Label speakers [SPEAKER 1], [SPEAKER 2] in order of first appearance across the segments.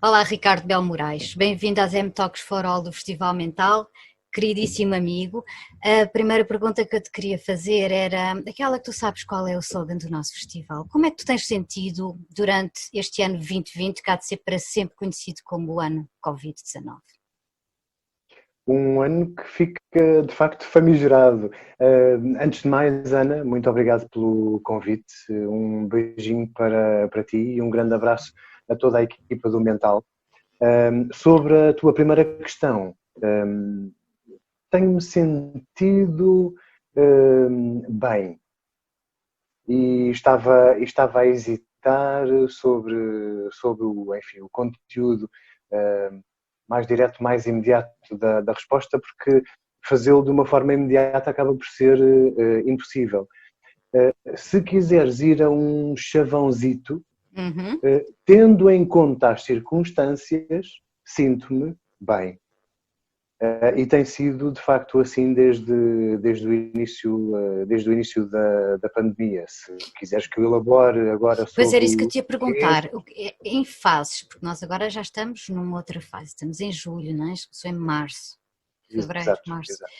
[SPEAKER 1] Olá, Ricardo Bel Moraes. Bem-vindo às M-Talks for All do Festival Mental, queridíssimo amigo. A primeira pergunta que eu te queria fazer era aquela que tu sabes qual é o slogan do nosso festival. Como é que tu tens sentido durante este ano 2020, que há de ser para sempre conhecido como o ano Covid-19?
[SPEAKER 2] Um ano que fica de facto famigerado. Antes de mais, Ana, muito obrigado pelo convite. Um beijinho para ti e um grande abraço a toda a equipa do Mental. Sobre a tua primeira questão, um, tenho-me sentido bem e estava a hesitar sobre o conteúdo mais direto, mais imediato da resposta, porque fazê-lo de uma forma imediata acaba por ser impossível. Se quiseres ir a um chavãozito,
[SPEAKER 1] Uhum.
[SPEAKER 2] tendo em conta as circunstâncias, sinto-me bem. E tem sido de facto assim desde o início da pandemia. Se quiseres que eu elabore agora
[SPEAKER 1] Pois era
[SPEAKER 2] sobre
[SPEAKER 1] isso que eu
[SPEAKER 2] o
[SPEAKER 1] te ia
[SPEAKER 2] que é,
[SPEAKER 1] perguntar, em fases, porque nós agora já estamos numa outra fase, estamos em julho, não é? Isto começou em março, fevereiro,
[SPEAKER 2] exato,
[SPEAKER 1] março.
[SPEAKER 2] exato.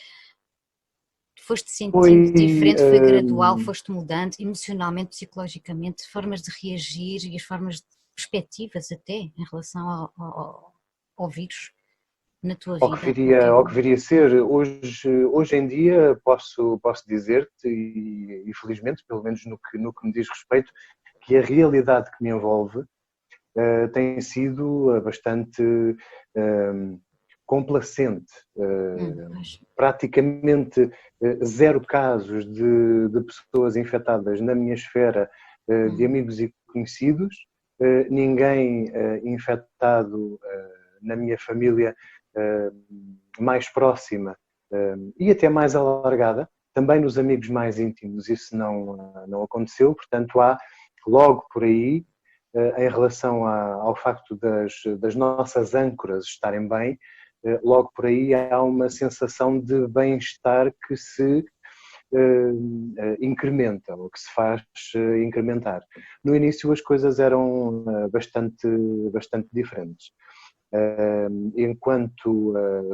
[SPEAKER 1] Foste
[SPEAKER 2] Foi,
[SPEAKER 1] sentindo diferente, foi gradual,
[SPEAKER 2] hum,
[SPEAKER 1] foste mudando emocionalmente, psicologicamente, formas de reagir e as formas de perspectivas até em relação ao vírus na tua
[SPEAKER 2] ao que
[SPEAKER 1] vida, no
[SPEAKER 2] viria, ao
[SPEAKER 1] teu...
[SPEAKER 2] que viria a ser. Hoje em dia posso dizer-te, e felizmente, pelo menos no que me diz respeito, que a realidade que me envolve tem sido bastante complacente.
[SPEAKER 1] Pois.
[SPEAKER 2] Praticamente zero casos de pessoas infectadas na minha esfera de
[SPEAKER 1] Hum,
[SPEAKER 2] amigos e conhecidos, ninguém infectado na minha família mais próxima e até mais alargada, também nos amigos mais íntimos isso não aconteceu, portanto há logo por aí, em relação ao facto das nossas âncoras estarem bem, logo por aí há uma sensação de bem-estar que se incrementa, ou que se faz incrementar. No início as coisas eram bastante diferentes. Enquanto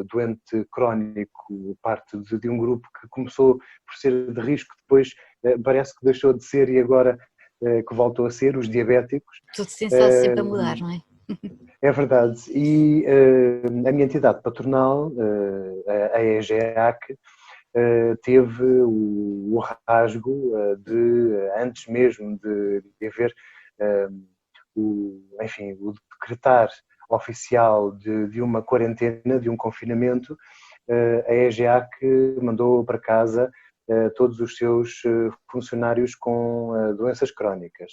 [SPEAKER 2] doente crónico, parte de um grupo que começou por ser de risco, depois parece que deixou de ser e agora que voltou a ser, os diabéticos.
[SPEAKER 1] Tudo se tem estado sempre a mudar, não é?
[SPEAKER 2] É verdade. E a minha entidade patronal, a EGEAC, teve o rasgo antes mesmo de haver o decretar oficial de uma quarentena, de um confinamento, a EGEAC mandou para casa todos os seus funcionários com doenças crónicas,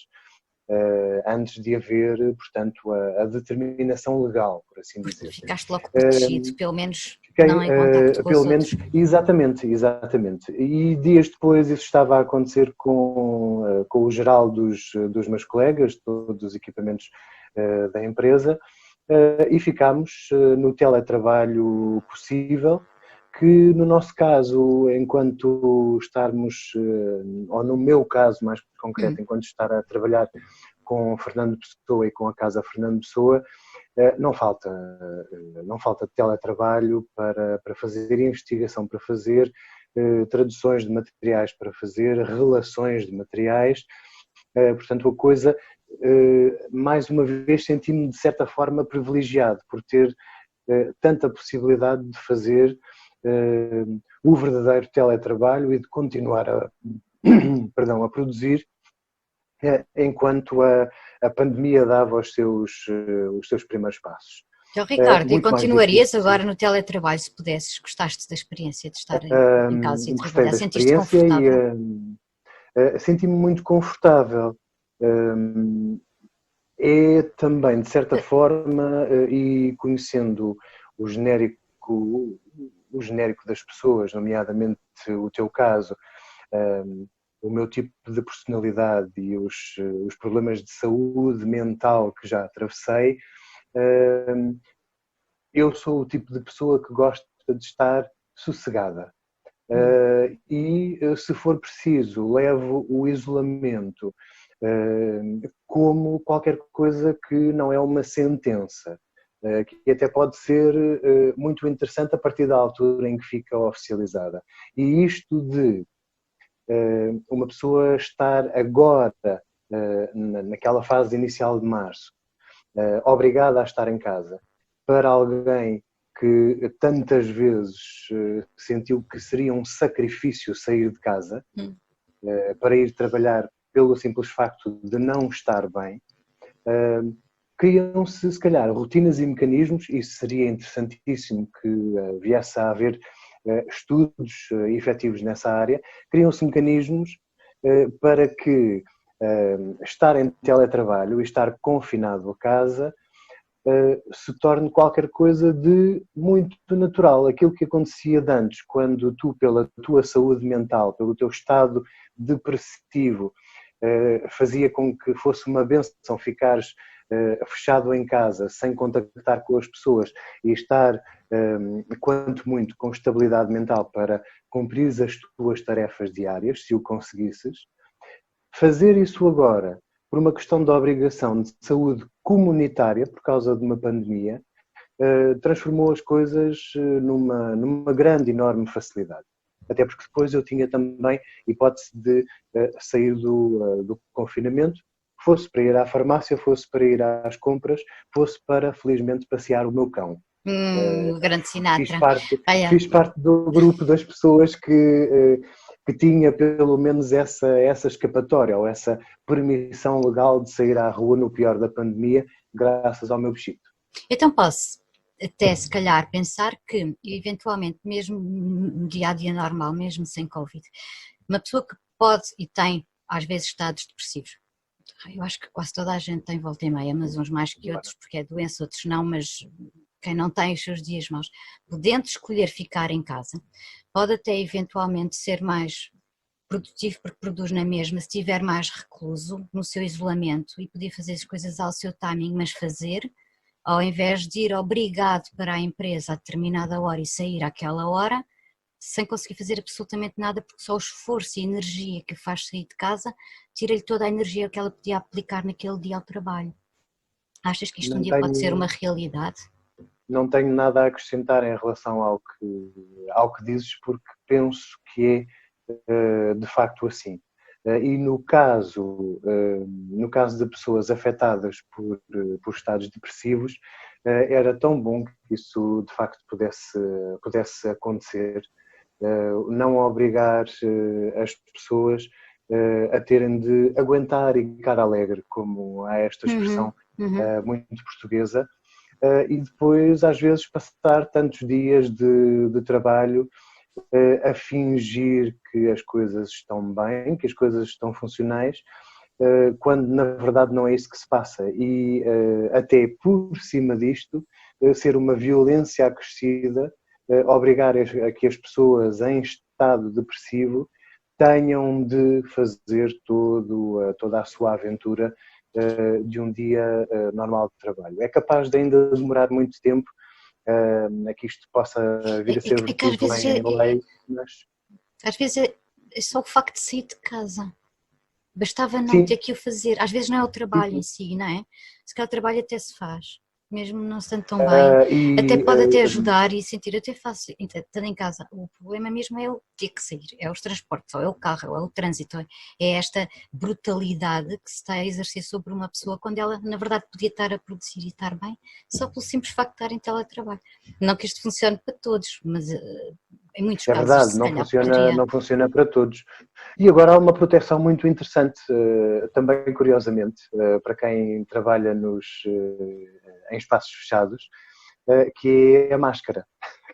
[SPEAKER 2] antes de haver, portanto, a determinação legal, por assim dizer.
[SPEAKER 1] Ficaste logo protegido, pelo menos
[SPEAKER 2] Fiquei,
[SPEAKER 1] não em contacto com os
[SPEAKER 2] pelo menos,
[SPEAKER 1] outros.
[SPEAKER 2] exatamente. E dias depois isso estava a acontecer com o geral dos meus colegas, todos os equipamentos da empresa, e ficámos no teletrabalho possível, que no nosso caso, enquanto estarmos, ou no meu caso mais
[SPEAKER 1] Hum.
[SPEAKER 2] concreto, enquanto estar a trabalhar com Fernando Pessoa e com a Casa Fernando Pessoa, não falta teletrabalho para fazer investigação, para fazer traduções de materiais, para fazer relações de materiais. Portanto, a coisa, mais uma vez, senti-me de certa forma privilegiado por ter tanta possibilidade de fazer o verdadeiro teletrabalho e de continuar perdão, a produzir enquanto a pandemia dava os seus primeiros passos.
[SPEAKER 1] Então, Ricardo, e
[SPEAKER 2] Muito mais
[SPEAKER 1] continuarias agora
[SPEAKER 2] difícil.
[SPEAKER 1] no teletrabalho se pudesses? Gostaste da experiência de estar em casa e
[SPEAKER 2] Gostei
[SPEAKER 1] trabalhar?
[SPEAKER 2] da
[SPEAKER 1] Sentiste
[SPEAKER 2] experiência e
[SPEAKER 1] confortável?
[SPEAKER 2] senti-me muito confortável. Um, É também, de certa forma, e conhecendo o genérico, o genérico das pessoas, nomeadamente o teu caso, o meu tipo de personalidade e os problemas de saúde mental que já atravessei, eu sou o tipo de pessoa que gosta de estar sossegada.
[SPEAKER 1] Hum.
[SPEAKER 2] E, se for preciso, levo o isolamento como qualquer coisa que não é uma sentença. que até pode ser muito interessante a partir da altura em que fica oficializada. E isto de uma pessoa estar agora, naquela fase inicial de março, obrigada a estar em casa, para alguém que tantas vezes sentiu que seria um sacrifício sair de casa para ir trabalhar pelo simples facto de não estar bem, criam-se, se calhar, rotinas e mecanismos, e seria interessantíssimo que viesse a haver estudos efetivos nessa área, criam-se mecanismos para que estar em teletrabalho e estar confinado a casa se torne qualquer coisa de muito natural. Aquilo que acontecia de antes, quando tu, pela tua saúde mental, pelo teu estado depressivo, fazia com que fosse uma bênção ficares fechado em casa, sem contactar com as pessoas e estar, quanto muito, com estabilidade mental para cumprir as tuas tarefas diárias, se o conseguisses. Fazer isso agora, por uma questão de obrigação de saúde comunitária, por causa de uma pandemia, transformou as coisas numa grande, enorme facilidade. Até porque depois eu tinha também hipótese de sair do confinamento, fosse para ir à farmácia, fosse para ir às compras, fosse para, felizmente, passear o meu cão.
[SPEAKER 1] O grande Sinatra.
[SPEAKER 2] Fiz parte do grupo das pessoas que tinha pelo menos essa escapatória ou essa permissão legal de sair à rua no pior da pandemia, graças ao meu bichito.
[SPEAKER 1] Então posso até se calhar pensar que, eventualmente, mesmo no dia-a-dia normal, mesmo sem Covid, uma pessoa que pode e tem, às vezes, estados depressivos, eu acho que quase toda a gente tem volta e meia, mas uns mais que outros, porque é doença, outros não, mas quem não tem os seus dias maus, podendo escolher ficar em casa, pode até eventualmente ser mais produtivo porque produz na mesma, se estiver mais recluso no seu isolamento e poder fazer as coisas ao seu timing, mas fazer, ao invés de ir obrigado para a empresa a determinada hora e sair àquela hora, sem conseguir fazer absolutamente nada, porque só o esforço e a energia que o faz sair de casa tira-lhe toda a energia que ela podia aplicar naquele dia ao trabalho. Achas que isto um dia pode ser uma realidade?
[SPEAKER 2] Não tenho nada a acrescentar em relação ao que dizes, porque penso que é de facto assim. E no caso de pessoas afetadas por estados depressivos, era tão bom que isso de facto pudesse acontecer, não obrigar as pessoas a terem de aguentar e cara alegre, como há esta expressão muito portuguesa, e depois às vezes passar tantos dias de trabalho a fingir que as coisas estão bem, que as coisas estão funcionais, quando na verdade não é isso que se passa, e até por cima disto ser uma violência acrescida, obrigar a que as pessoas em estado depressivo tenham de fazer toda a sua aventura de um dia normal de trabalho. É capaz de ainda demorar muito tempo a que isto possa vir a ser vertido em lei, mas...
[SPEAKER 1] Às vezes é só o facto de sair de casa. Bastava não ter que o fazer. Às vezes não é o trabalho em si, não é? Se calhar o trabalho até se faz, mesmo não estando tão bem. Até pode até ajudar e sentir, até faço, estando em casa. O problema mesmo é o ter que sair, é os transportes, ou é o carro, ou é o trânsito, é esta brutalidade que se está a exercer sobre uma pessoa quando ela, na verdade, podia estar a produzir e estar bem, só pelo simples facto de estar em teletrabalho. Não que isto funcione para todos, mas em muitos casos,
[SPEAKER 2] verdade, não funciona para todos. E agora há uma proteção muito interessante, também curiosamente, para quem trabalha em espaços fechados, que é a máscara,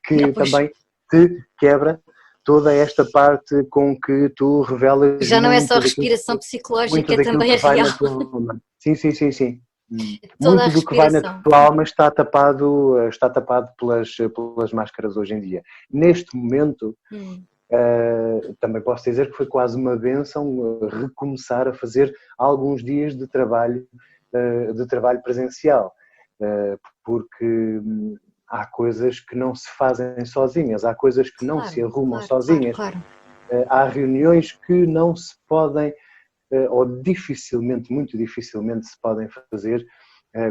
[SPEAKER 2] que também te quebra toda esta parte com que tu revelas.
[SPEAKER 1] Já não é só respiração psicológica, é também a real.
[SPEAKER 2] Sim. Muito do que vai na tua alma está tapado pelas máscaras hoje em dia. Neste momento, também posso dizer que foi quase uma bênção recomeçar a fazer alguns dias de trabalho presencial, porque há coisas que não se fazem sozinhas, há coisas que não se arrumam sozinhas, há reuniões que não se podem ou muito dificilmente se podem fazer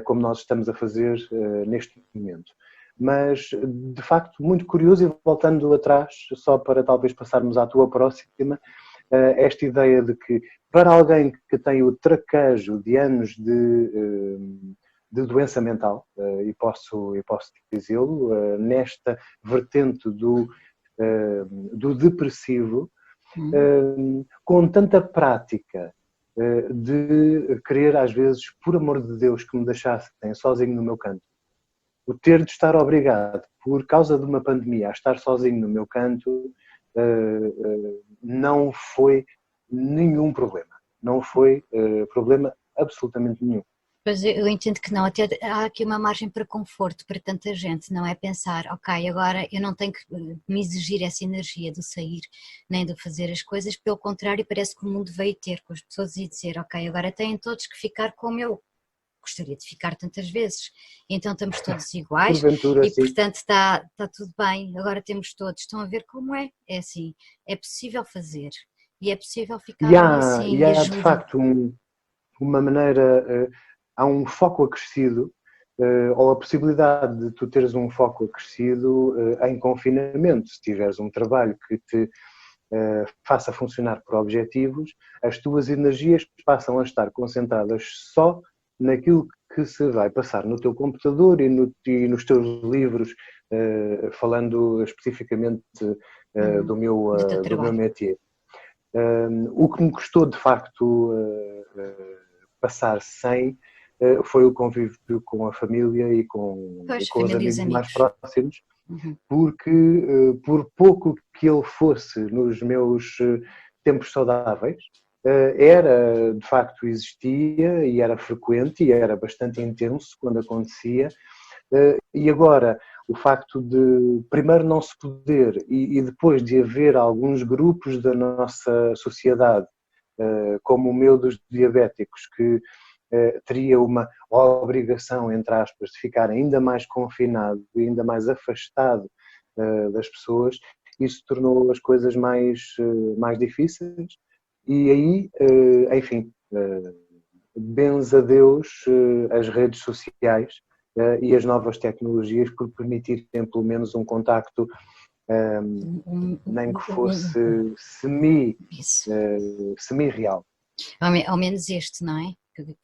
[SPEAKER 2] como nós estamos a fazer neste momento. Mas, de facto, muito curioso, e voltando atrás, só para talvez passarmos à tua próxima, esta ideia de que, para alguém que tem o traquejo de anos de doença mental, e posso dizê-lo, nesta vertente do depressivo, com tanta prática de querer, às vezes, por amor de Deus, que me deixassem sozinho no meu canto, o ter de estar obrigado, por causa de uma pandemia, a estar sozinho no meu canto, não foi nenhum problema. Não foi problema absolutamente nenhum.
[SPEAKER 1] Pois eu entendo que não, até há aqui uma margem para conforto para tanta gente, não é pensar, ok, agora eu não tenho que me exigir essa energia do sair, nem de fazer as coisas, pelo contrário, parece que o mundo veio ter com as pessoas e dizer, ok, agora têm todos que ficar como eu gostaria de ficar tantas vezes, então estamos todos iguais e
[SPEAKER 2] sim.
[SPEAKER 1] portanto está tudo bem, agora temos todos, estão a ver como é assim, é possível fazer e é possível ficar assim
[SPEAKER 2] e
[SPEAKER 1] e
[SPEAKER 2] há de
[SPEAKER 1] ajuda.
[SPEAKER 2] facto uma maneira, há um foco acrescido, ou a possibilidade de tu teres um foco acrescido em confinamento, se tiveres um trabalho que te faça funcionar por objetivos, as tuas energias passam a estar concentradas só naquilo que se vai passar no teu computador e nos teus livros, falando especificamente do meu métier. O que me custou de facto passar sem foi o convívio com a família e com os amigos mais próximos, porque por pouco que ele fosse nos meus tempos saudáveis, era, de facto, existia e era frequente e era bastante intenso quando acontecia, e agora o facto de primeiro não se poder e depois de haver alguns grupos da nossa sociedade, como o meu dos diabéticos, que teria uma obrigação, entre aspas, de ficar ainda mais confinado e ainda mais afastado das pessoas, isso tornou as coisas mais difíceis. E aí, enfim, benza a Deus as redes sociais e as novas tecnologias por permitirem pelo menos um contacto, nem que fosse semi-real.
[SPEAKER 1] Ao menos este, não é?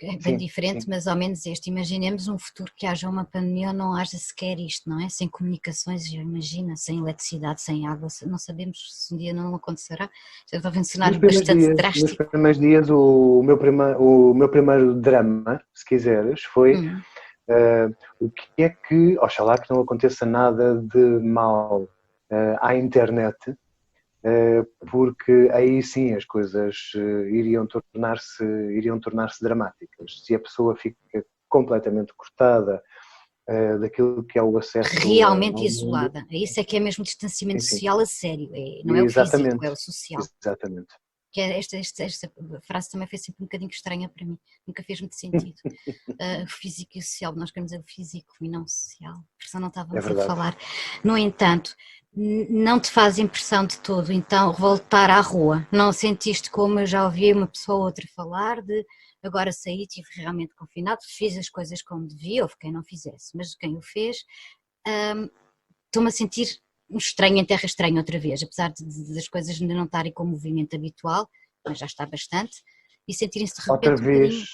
[SPEAKER 1] É bem diferente, mas ao menos este. Imaginemos um futuro que haja uma pandemia ou não haja sequer isto, não é? Sem comunicações, imagina, sem eletricidade, sem água, não sabemos se um dia não acontecerá. Já está a cenário bastante drástico.
[SPEAKER 2] Nos primeiros dias, o meu primeiro drama, se quiseres, foi o que é que, oxalá que não aconteça nada de mal à internet, porque aí sim as coisas iriam tornar-se dramáticas. Se a pessoa fica completamente cortada daquilo que é o acesso
[SPEAKER 1] realmente isolada, isso é que é mesmo distanciamento social a sério, não é o físico, é o social.
[SPEAKER 2] Exatamente.
[SPEAKER 1] Que esta frase também foi sempre um bocadinho estranha para mim, nunca fez muito sentido. O físico e o social, nós queremos dizer o físico e não o social, por isso não estávamos a falar. No entanto, não te faz impressão de todo, então, voltar à rua? Não sentiste, como eu já ouvi uma pessoa ou outra falar, de agora saí, estive realmente confinado, fiz as coisas como devia, houve quem não fizesse, mas quem o fez, estou-me a sentir estranho em terra estranha outra vez, apesar das coisas ainda não estarem com o movimento habitual, mas já está bastante, e sentirem-se de repente
[SPEAKER 2] outra vez.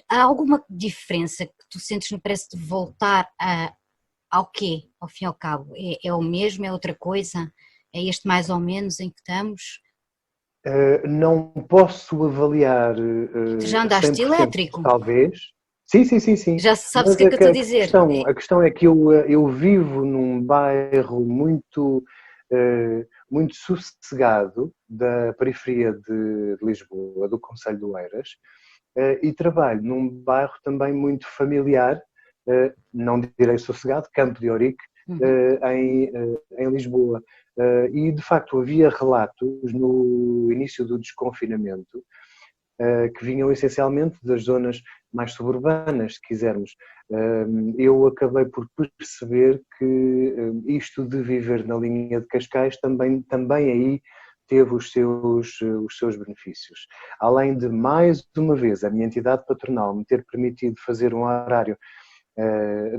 [SPEAKER 1] Há alguma diferença que tu sentes no preço de voltar ao quê, ao fim e ao cabo? É o mesmo, é outra coisa? É este mais ou menos em que estamos?
[SPEAKER 2] Não posso avaliar.
[SPEAKER 1] Tu já andaste elétrico?
[SPEAKER 2] Talvez. Sim.
[SPEAKER 1] Já sabes o que é que eu estou a dizer.
[SPEAKER 2] A questão é que eu vivo num bairro muito sossegado da periferia de Lisboa, do concelho de Oeiras, e trabalho num bairro também muito familiar, não direi sossegado, Campo de Ourique, em Lisboa. E de facto havia relatos no início do desconfinamento que vinham essencialmente das zonas mais suburbanas, se quisermos. Eu acabei por perceber que isto de viver na linha de Cascais também aí teve os seus benefícios. Além de, mais uma vez, a minha entidade patronal me ter permitido fazer um horário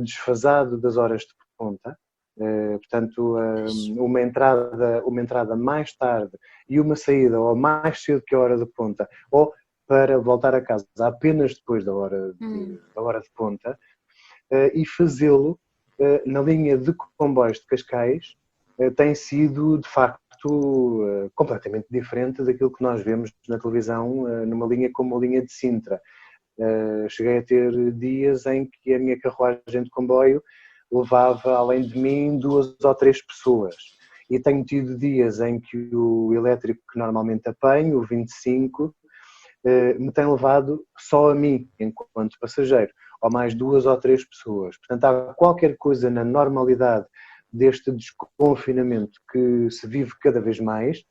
[SPEAKER 2] desfasado das horas de ponta, portanto, uma entrada mais tarde e uma saída ou mais cedo que a hora de ponta, ou para voltar a casa apenas depois da hora de ponta, e fazê-lo na linha de comboios de Cascais tem sido, de facto, completamente diferente daquilo que nós vemos na televisão, numa linha como a linha de Sintra. Cheguei a ter dias em que a minha carruagem de comboio levava, além de mim, 2 ou 3 pessoas. E tenho tido dias em que o elétrico que normalmente apanho, o 25, me tem levado só a mim, enquanto passageiro, ou mais 2 ou 3 pessoas. Portanto, há qualquer coisa na normalidade deste desconfinamento que se vive cada vez mais,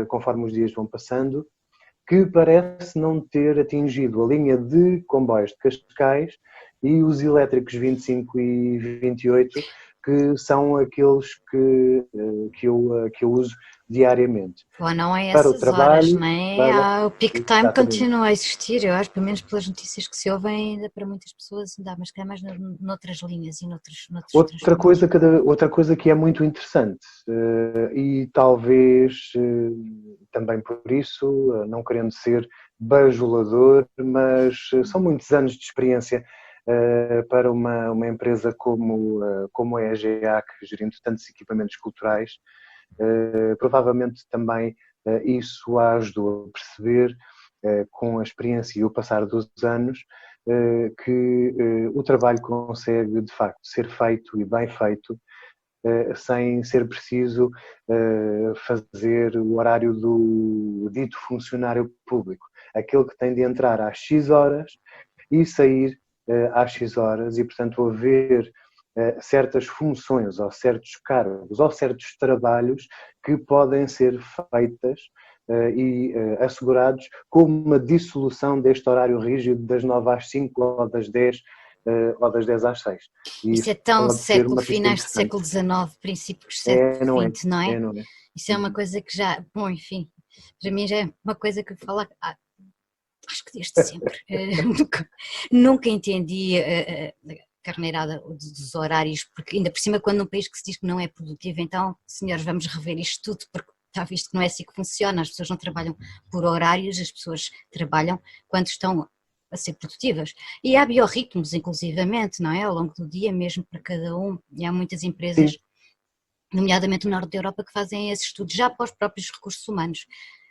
[SPEAKER 2] conforme os dias vão passando, que parece não ter atingido a linha de comboios de Cascais e os elétricos 25 e 28, que são aqueles que eu uso diariamente.
[SPEAKER 1] Ou não é
[SPEAKER 2] Para o
[SPEAKER 1] essas horas,
[SPEAKER 2] trabalho,
[SPEAKER 1] não é? O peak time
[SPEAKER 2] exatamente.
[SPEAKER 1] continua a existir, eu acho, pelo menos pelas notícias que se ouvem, ainda para muitas pessoas ainda há, mas que é mais noutras linhas e noutros
[SPEAKER 2] Outra coisa que é muito interessante, e talvez também por isso, não querendo ser bajulador, mas são muitos anos de experiência para uma empresa como a EGA, que gerindo tantos equipamentos culturais, provavelmente também isso a ajudou a perceber, com a experiência e o passar dos anos, que o trabalho consegue de facto ser feito e bem feito, sem ser preciso fazer o horário do dito funcionário público, aquele que tem de entrar às X horas e sair às X horas, e portanto haver certas funções ou certos cargos ou certos trabalhos que podem ser feitas e assegurados com uma dissolução deste horário rígido das 9 às 5 ou das 10 ou das 10 às 6.
[SPEAKER 1] E isso é tão finais do século XIX, princípios do século XX, não é?
[SPEAKER 2] Não é?
[SPEAKER 1] Isso é uma coisa que já, bom, enfim, para mim já é uma coisa que eu falo, acho que desde sempre, nunca entendi a carneirada dos horários, porque ainda por cima quando num país que se diz que não é produtivo, então, senhores, vamos rever isto tudo, porque está visto que não é assim que funciona, as pessoas não trabalham por horários, as pessoas trabalham quando estão a ser produtivas. E há biorritmos, inclusivamente, não é? Ao longo do dia, mesmo para cada um, e há muitas empresas, nomeadamente no norte da Europa, que fazem esses estudos já para os próprios recursos humanos,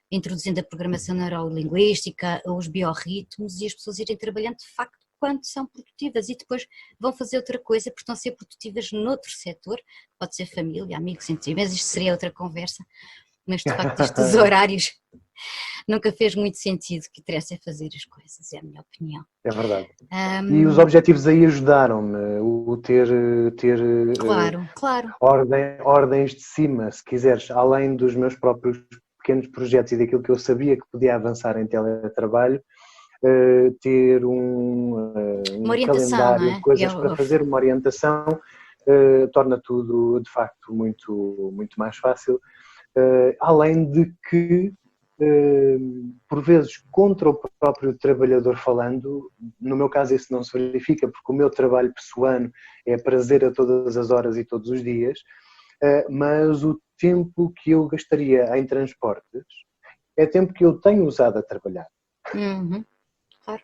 [SPEAKER 1] introduzindo a programação neurolinguística, os biorritmos, e as pessoas irem trabalhando de facto quando são produtivas e depois vão fazer outra coisa porque estão a ser produtivas noutro setor, pode ser família, amigos, mas isto seria outra conversa, mas de facto estes horários nunca fez muito sentido, que interessa é fazer as coisas, é a minha opinião.
[SPEAKER 2] É verdade. E os objetivos aí ajudaram-me, o ter
[SPEAKER 1] claro.
[SPEAKER 2] ordens de cima, se quiseres, além dos meus próprios pequenos projetos e daquilo que eu sabia que podia avançar em teletrabalho, ter um calendário de coisas para fazer, uma orientação, torna tudo de facto muito, muito mais fácil, além de que por vezes contra o próprio trabalhador falando, no meu caso isso não se verifica porque o meu trabalho pessoano é prazer a todas as horas e todos os dias, mas o tempo que eu gastaria em transportes é tempo que eu tenho usado a trabalhar.
[SPEAKER 1] Claro.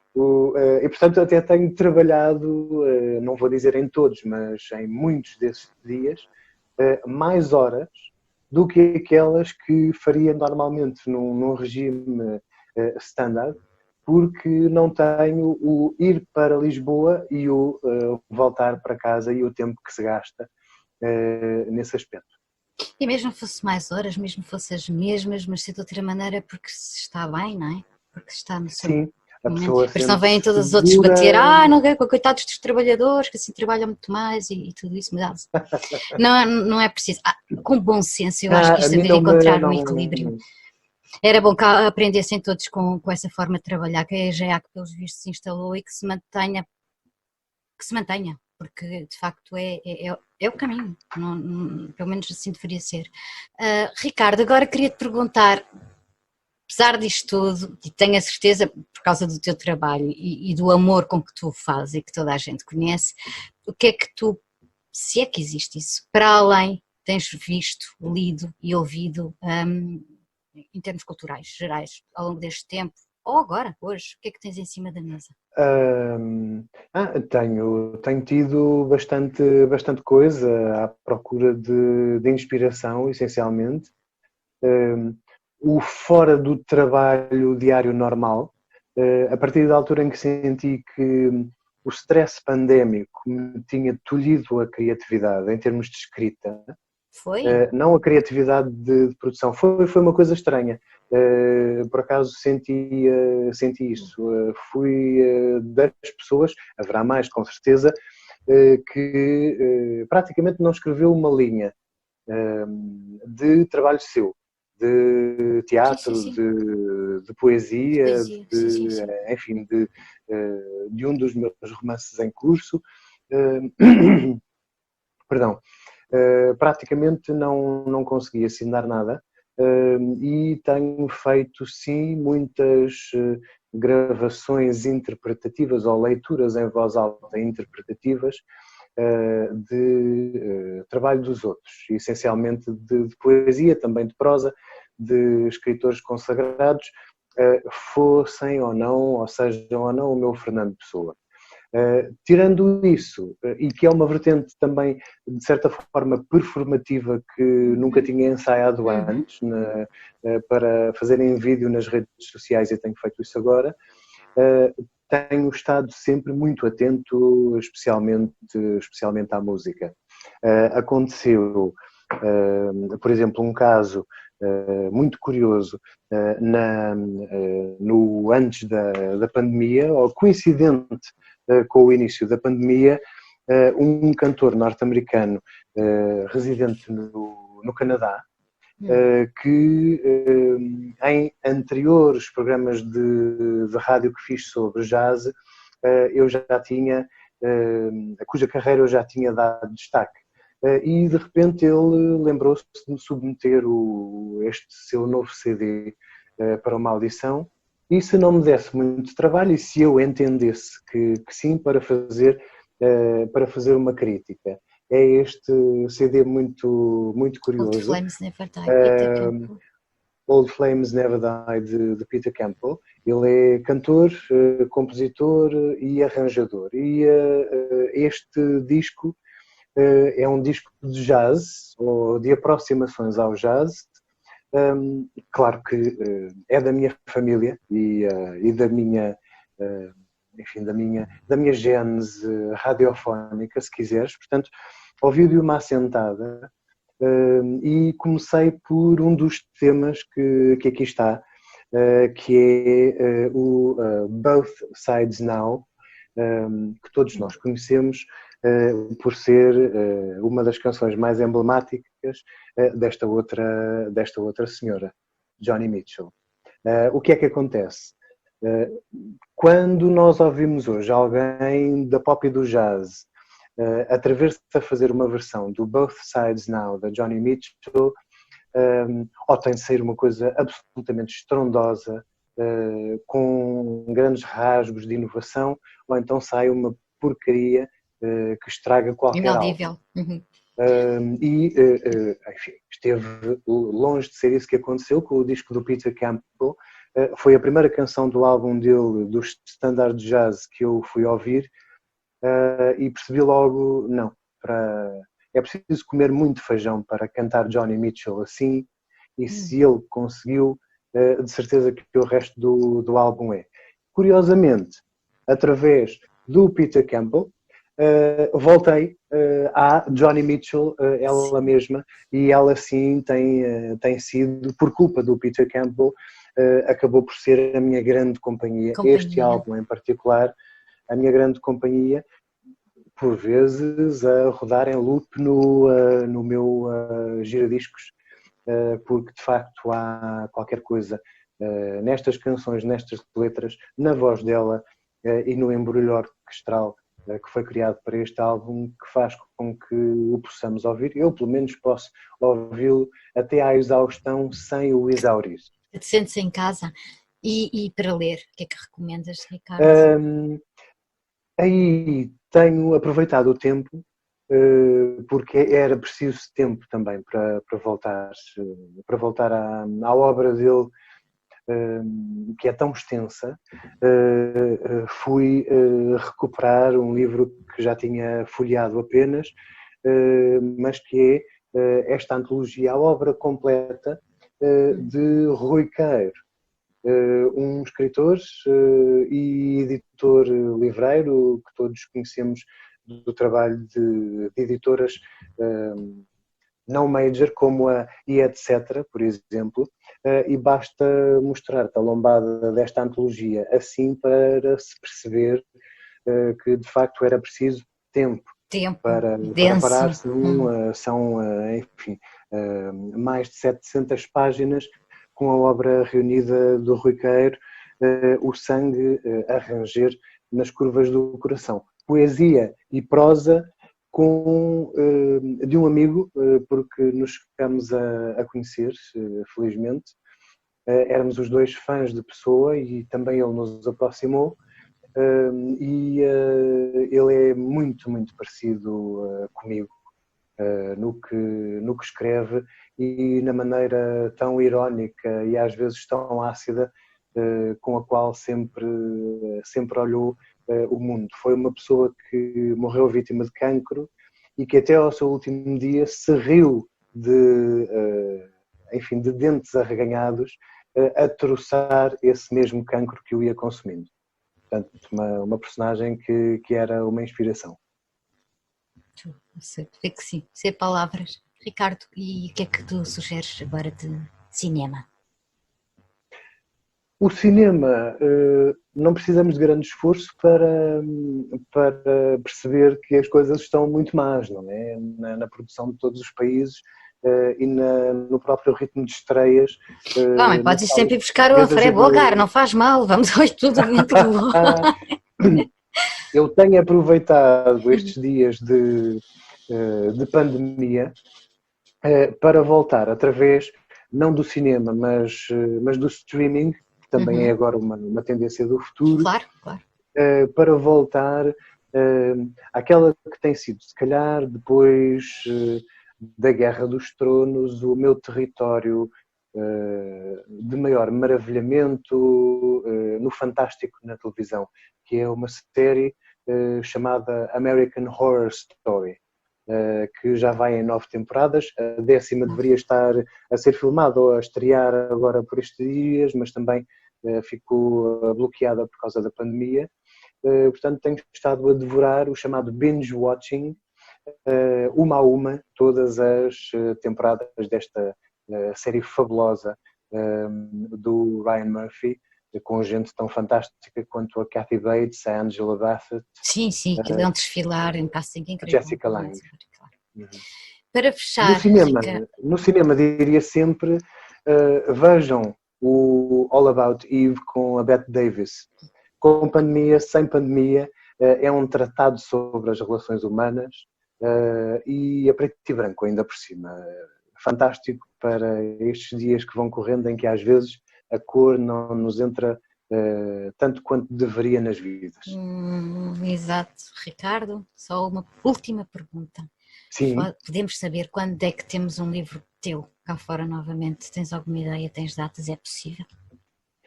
[SPEAKER 2] E portanto até tenho trabalhado, não vou dizer em todos, mas em muitos desses dias, mais horas do que aquelas que faria normalmente num regime standard, porque não tenho o ir para Lisboa e o voltar para casa e o tempo que se gasta nesse aspecto.
[SPEAKER 1] E mesmo fosse mais horas, mesmo fosse as mesmas, mas de outra maneira porque se está bem, não é? Porque se está no seu...
[SPEAKER 2] Sim. A pessoa
[SPEAKER 1] depois não vêm todos os outros bater, não é, coitados dos trabalhadores que assim trabalham muito mais e tudo isso, mas não é preciso. Com bom senso, eu acho que isto deve encontrar um equilíbrio. Era bom que aprendessem todos com essa forma de trabalhar, que a EGEA, que pelos vistos se instalou e que se mantenha. porque de facto é o caminho, pelo menos assim deveria ser. Ricardo, agora queria te perguntar, apesar disto tudo, e tenho a certeza por causa do teu trabalho e do amor com que tu fazes e que toda a gente conhece, o que é que tu, se é que existe isso, para além tens visto, lido e ouvido em termos culturais gerais ao longo deste tempo, ou agora, hoje, o que é que tens em cima da mesa?
[SPEAKER 2] Tenho tido bastante coisa à procura de inspiração, essencialmente. O fora do trabalho diário normal, a partir da altura em que senti que o stress pandémico me tinha tolhido a criatividade em termos de escrita,
[SPEAKER 1] Foi?
[SPEAKER 2] Não a criatividade de produção, foi uma coisa estranha. Por acaso senti isso. Fui das pessoas, haverá mais com certeza, que praticamente não escreveu uma linha de trabalho seu, de teatro,
[SPEAKER 1] Sim.
[SPEAKER 2] de poesia,
[SPEAKER 1] Poesia, sim.
[SPEAKER 2] enfim, de um dos meus romances em curso. Perdão. Praticamente não consegui assinar nada e tenho feito sim muitas gravações interpretativas ou leituras em voz alta interpretativas de trabalho dos outros, essencialmente de poesia, também de prosa, de escritores consagrados, fossem ou não, ou sejam ou não o meu Fernando Pessoa. Tirando isso, e que é uma vertente também, de certa forma, performativa que nunca tinha ensaiado antes para fazer em vídeo nas redes sociais e tenho feito isso agora, tenho estado sempre muito atento, especialmente à música. Aconteceu, por exemplo, um caso muito curioso no antes da pandemia, ou coincidente com o início da pandemia, um cantor norte-americano residente no Canadá, que em anteriores programas de rádio que fiz sobre jazz, eu já tinha, cuja carreira eu já tinha dado destaque. E de repente ele lembrou-se de me submeter este seu novo CD para uma audição, e se não me desse muito trabalho e se eu entendesse que sim, para fazer uma crítica. É este CD muito curioso.
[SPEAKER 1] Old Flames Never Die, Peter Campbell.
[SPEAKER 2] Old Flames Never Die, de Peter Campbell. Ele é cantor, compositor e arranjador. E este disco é um disco de jazz, ou de aproximações ao jazz. Claro que é da minha família e da minha, enfim, da minha gênese radiofónica, se quiseres. Portanto, ouvi de uma assentada e comecei por um dos temas que aqui está, que é o Both Sides Now, que todos nós conhecemos por ser uma das canções mais emblemáticas desta outra senhora, Joni Mitchell. O que é que acontece? Quando nós ouvimos hoje alguém da pop e do jazz atrever-se a fazer uma versão do Both Sides Now, da Joni Mitchell, ou tem de ser uma coisa absolutamente estrondosa, com grandes rasgos de inovação, ou então sai uma porcaria que estraga qualquer álbum. Enfim, esteve longe de ser isso que aconteceu com o disco do Peter Campbell. Foi a primeira canção do álbum dele, dos standards de jazz, que eu fui ouvir e percebi logo, não, é preciso comer muito feijão para cantar Joni Mitchell assim, e se ele conseguiu, de certeza que o resto do álbum é. Curiosamente, através do Peter Campbell, voltei à Joni Mitchell, ela mesma, e ela sim tem sido, por culpa do Peter Campbell, acabou por ser a minha grande companhia. Este álbum em particular, a minha grande companhia, por vezes a rodar em loop no meu giradiscos, porque de facto há qualquer coisa nestas canções, nestas letras, na voz dela e no embrulho orquestral que foi criado para este álbum, que faz com que o possamos ouvir. Eu, pelo menos, posso ouvi-lo até à exaustão sem o exaurir.
[SPEAKER 1] Te sentes em casa e para ler, o que é que recomendas, Ricardo?
[SPEAKER 2] Aí tenho aproveitado o tempo, porque era preciso tempo também para voltar à obra dele, que é tão extensa. Fui recuperar um livro que já tinha folheado apenas, mas que é esta antologia, a obra completa de Rui Queiro, um escritor e editor livreiro que todos conhecemos do trabalho de editoras não major como a E etc, por exemplo, e basta mostrar-te a lombada desta antologia assim para se perceber que de facto era preciso tempo para parar-se num, são, enfim, mais de 700 páginas com a obra reunida do Rui Queiro, o sangue a ranger nas curvas do coração. Poesia e prosa de um amigo, porque nos ficamos a conhecer, felizmente. Éramos os dois fãs de Pessoa e também ele nos aproximou. E ele é muito, muito parecido comigo no que escreve e na maneira tão irónica e às vezes tão ácida com a qual sempre olhou o mundo. Foi uma pessoa que morreu vítima de cancro e que até ao seu último dia se riu enfim, de dentes arreganhados a troçar esse mesmo cancro que o ia consumindo. Portanto, uma personagem que era uma inspiração.
[SPEAKER 1] Vê que sim, sei palavras. Ricardo, e o que é que tu sugeres agora de cinema?
[SPEAKER 2] O cinema, não precisamos de grande esforço para perceber que as coisas estão muito más, não é? Na produção de todos os países e no próprio ritmo de estreias.
[SPEAKER 1] Mas podes ir sempre buscar o Alfredo Bogar, não faz mal, vamos hoje tudo muito bom.
[SPEAKER 2] Eu tenho aproveitado estes dias de pandemia para voltar através, não do cinema, mas do streaming, que também é agora uma tendência do futuro,
[SPEAKER 1] claro, claro.
[SPEAKER 2] Para voltar àquela que tem sido, se calhar, depois da Guerra dos Tronos, o meu território de maior maravilhamento no fantástico na televisão, que é uma série chamada American Horror Story, que já vai em 9 temporadas. A 10ª deveria estar a ser filmada ou a estrear agora por estes dias, mas também ficou bloqueada por causa da pandemia. Portanto, tenho estado a devorar o chamado binge watching, uma a uma, todas as temporadas desta série fabulosa do Ryan Murphy, com gente tão fantástica quanto a Kathy Bates, a Angela Bassett.
[SPEAKER 1] Sim, aquilo é um desfilar em casting incrível.
[SPEAKER 2] Jessica Lange.
[SPEAKER 1] Para fechar,
[SPEAKER 2] no cinema diria sempre, vejam o All About Eve com a Bette Davis. Com pandemia, sem pandemia, é um tratado sobre as relações humanas e a preto e branco ainda por cima. Fantástico para estes dias que vão correndo, em que às vezes a cor não nos entra tanto quanto deveria nas vidas.
[SPEAKER 1] Exato. Ricardo, só uma última pergunta.
[SPEAKER 2] Sim.
[SPEAKER 1] Podemos saber quando é que temos um livro teu cá fora novamente? Tens alguma ideia? Tens datas? É possível?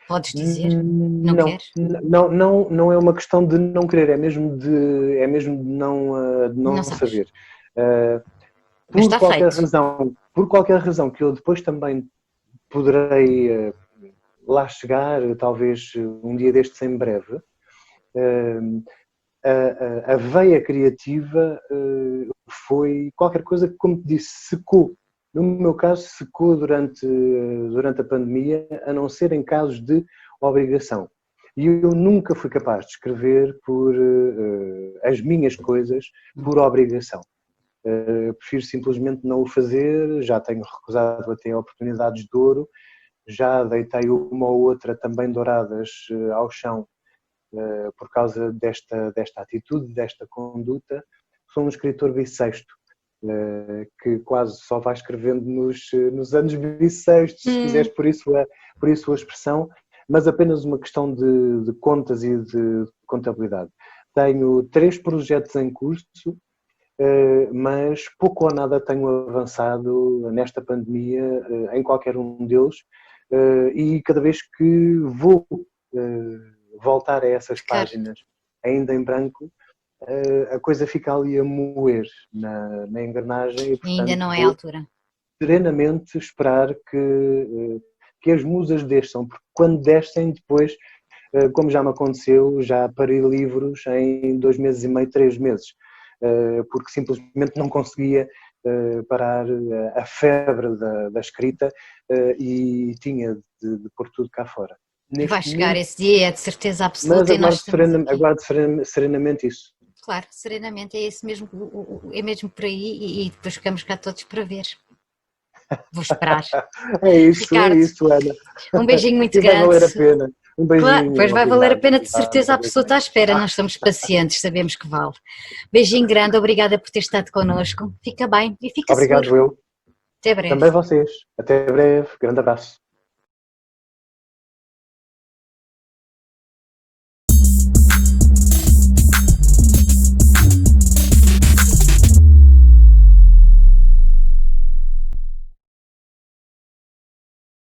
[SPEAKER 1] Podes dizer? Não queres?
[SPEAKER 2] Não é uma questão de não querer, é mesmo de não saber. Por qualquer razão que eu depois também poderei lá chegar, talvez um dia destes em breve, a veia criativa foi qualquer coisa que, como te disse, secou. No meu caso, secou durante a pandemia, a não ser em casos de obrigação. E eu nunca fui capaz de escrever por as minhas coisas por obrigação. Prefiro simplesmente não o fazer, já tenho recusado até oportunidades de ouro, já deitei uma ou outra também douradas ao chão por causa desta atitude, desta conduta. Sou um escritor bissexto, que quase só vai escrevendo nos anos bissextos, se quiseres por isso a expressão, mas apenas uma questão de contas e de contabilidade. Tenho 3 projetos em curso, mas pouco ou nada tenho avançado nesta pandemia em qualquer um deles, e cada vez que vou voltar a essas páginas ainda em branco, a coisa fica ali a moer na engrenagem e, portanto,
[SPEAKER 1] ainda não é a altura.
[SPEAKER 2] Serenamente esperar que as musas desçam, porque quando descem depois, como já me aconteceu, já parei livros em 2 meses e meio, 3 meses, porque simplesmente não conseguia parar a febre da escrita, e tinha de pôr tudo cá fora.
[SPEAKER 1] Vai chegar esse dia, é de certeza absoluta.
[SPEAKER 2] Mas aguardo serenamente isso.
[SPEAKER 1] Claro, serenamente, é isso mesmo, é mesmo por aí, e depois ficamos cá todos para ver. Vou esperar.
[SPEAKER 2] É isso,
[SPEAKER 1] Ricardo,
[SPEAKER 2] Ana.
[SPEAKER 1] Um beijinho muito
[SPEAKER 2] e
[SPEAKER 1] grande.
[SPEAKER 2] Vai valer a pena. Um beijinho.
[SPEAKER 1] Claro, pois vai valer a pena, de certeza absoluta, à espera. Nós somos pacientes, sabemos que vale. Beijinho grande, obrigada por ter estado connosco. Fica bem e fica
[SPEAKER 2] Obrigado,
[SPEAKER 1] seguro.
[SPEAKER 2] eu.
[SPEAKER 1] Até breve.
[SPEAKER 2] Também vocês. Até breve. Grande abraço.